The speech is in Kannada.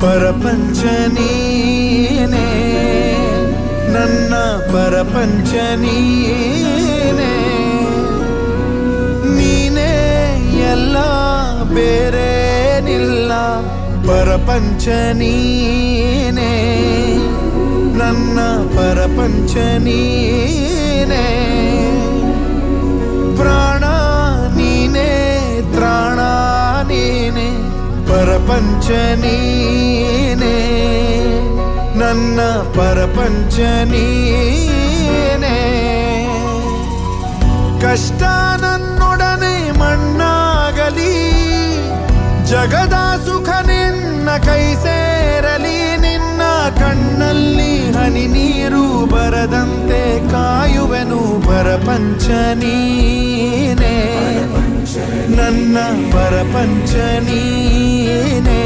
ಪರಪಂಚ ನೀನೇ ನನ್ನ ಪರಪಂಚ ನೀನೇ ನೀನೇ ಎಲ್ಲ ಬೇರೇನಿಲ್ಲ ಪರಪಂಚ ನೀನೇ ನನ್ನ ಪರಪಂಚ ನೀನೇ ಪ್ರಾಣ ನೀನೇ ತ್ರಾಣ ನೀನೇ ಪರಪಂಚ ನೀನೇ ನನ್ನ ಪರಪಂಚ ನೀನೇ ಕಷ್ಟ ನನ್ನೊಡನೆ ಮಣ್ಣಾಗಲಿ ಜಗದ ಸುಖ ನಿನ್ನ ಕೈ ಸೇರಲಿ ನಿನ್ನ ಕಣ್ಣಲ್ಲಿ ಹನಿ ನೀರು ಬರದಂತೆ ಕಾಯುವೆನು ಪರಪಂಚ ನೀನೇ ನನ್ನ ಪರಪಂಚ ನೀನೇ